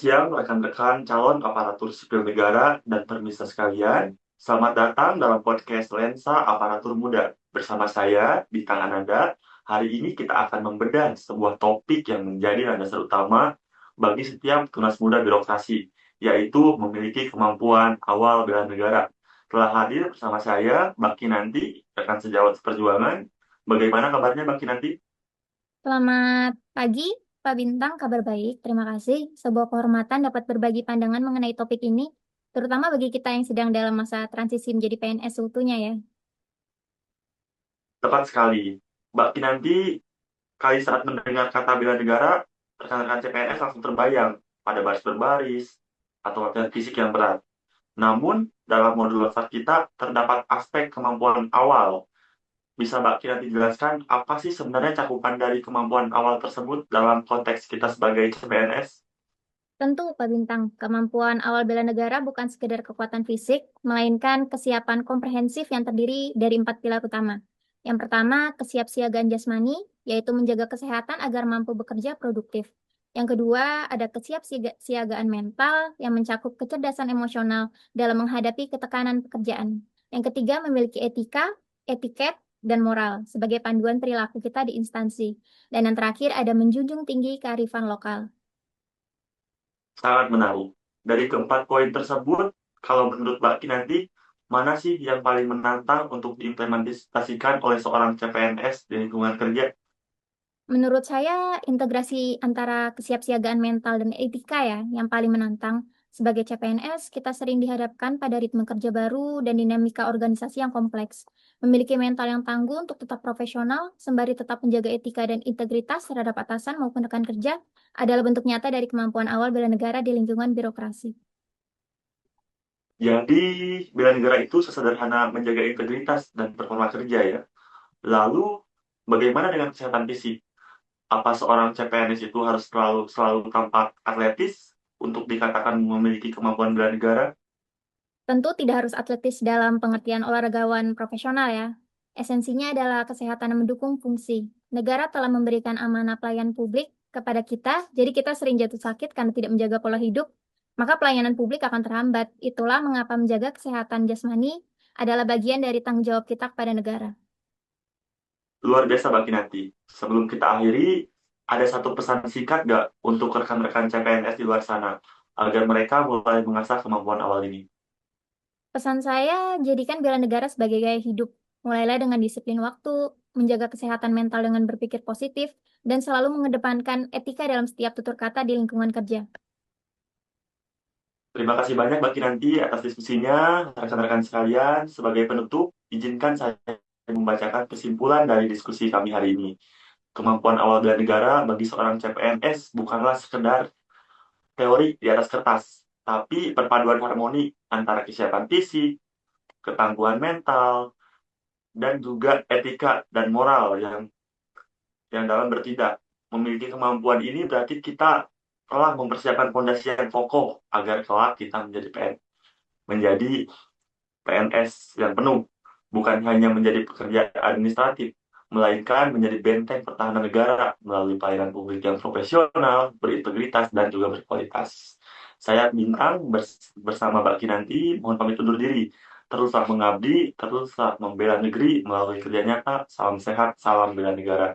siang rekan-rekan calon aparatur sipil negara dan pemirsa sekalian. Selamat datang dalam podcast Lensa Aparatur Muda. Bersama saya, Bintang Ananda. Hari ini kita akan membedah sebuah topik yang menjadi landasan utama bagi setiap tunas muda birokrasi, yaitu memiliki kemampuan awal bela negara. Telah hadir bersama saya, Mbak Kinanti, rekan sejawat seperjuangan. Bagaimana kabarnya, Mbak Kinanti? Selamat pagi, Pak Bintang. Kabar baik, terima kasih. Sebuah kehormatan dapat berbagi pandangan mengenai topik ini, terutama bagi kita yang sedang dalam masa transisi menjadi PNS seutuhnya ya. Tepat sekali. Mbak Kinanti, kali saat mendengar kata bela negara, rekan-rekan CPNS langsung terbayang pada baris berbaris atau latihan fisik yang berat. Namun, dalam modul dasar kita terdapat aspek kemampuan awal. Bisa Mbak Kinanti jelaskan apa sih sebenarnya cakupan dari kemampuan awal tersebut dalam konteks kita sebagai CPNS? Tentu, Pak Bintang, kemampuan awal bela negara bukan sekedar kekuatan fisik, melainkan kesiapan komprehensif yang terdiri dari 4 pilar utama. Yang pertama, kesiapsiagaan jasmani, yaitu menjaga kesehatan agar mampu bekerja produktif. Yang kedua, ada kesiapsiagaan mental yang mencakup kecerdasan emosional dalam menghadapi ketekanan pekerjaan. Yang ketiga, memiliki etika, etiket, dan moral sebagai panduan perilaku kita di instansi. Dan yang terakhir, ada menjunjung tinggi kearifan lokal. Sangat menarik. Dari keempat poin tersebut, kalau menurut Mbak Kinanti, mana sih yang paling menantang untuk diimplementasikan oleh seorang CPNS di lingkungan kerja? Menurut saya, integrasi antara kesiapsiagaan mental dan etika ya yang paling menantang. Sebagai CPNS, kita sering dihadapkan pada ritme kerja baru dan dinamika organisasi yang kompleks. Memiliki mental yang tangguh untuk tetap profesional, sembari tetap menjaga etika dan integritas terhadap atasan maupun rekan kerja, adalah bentuk nyata dari kemampuan awal bela negara di lingkungan birokrasi. Jadi, bela negara itu sesederhana menjaga integritas dan performa kerja ya. Lalu, bagaimana dengan kesehatan fisik? Apa seorang CPNS itu harus selalu tampak atletis untuk dikatakan memiliki kemampuan bela negara? Tentu tidak harus atletis dalam pengertian olahragawan profesional ya. Esensinya adalah kesehatan yang mendukung fungsi. Negara telah memberikan amanah pelayan publik kepada kita, jadi kita sering jatuh sakit karena tidak menjaga pola hidup, maka pelayanan publik akan terhambat. Itulah mengapa menjaga kesehatan jasmani adalah bagian dari tanggung jawab kita kepada negara. Luar biasa Mbak Kinanti. Sebelum kita akhiri, ada satu pesan singkat nggak untuk rekan-rekan CPNS di luar sana agar mereka mulai mengasah kemampuan awal ini? Pesan saya, jadikan bela negara sebagai gaya hidup. Mulailah dengan disiplin waktu, menjaga kesehatan mental dengan berpikir positif, dan selalu mengedepankan etika dalam setiap tutur kata di lingkungan kerja. Terima kasih banyak Mbak Kinanti atas diskusinya, rekan-rekan sekalian. Sebagai penutup, izinkan saya membacakan kesimpulan dari diskusi kami hari ini. Kemampuan awal bela negara bagi seorang CPNS bukanlah sekedar teori di atas kertas, tapi perpaduan harmoni antara kesiapan fisik, ketangguhan mental, dan juga etika dan moral yang dalam bertindak. Memiliki kemampuan ini berarti kita telah mempersiapkan fondasi yang kokoh agar kelak kita menjadi PNS yang penuh, bukan hanya menjadi pekerja administratif, melainkan menjadi benteng pertahanan negara melalui pelayanan publik yang profesional, berintegritas, dan juga berkualitas. Saya Bintang bersama Mbak Kinanti, mohon pamit undur diri. Teruslah mengabdi, teruslah membela negeri melalui kerja nyata. Salam sehat, salam bela negara.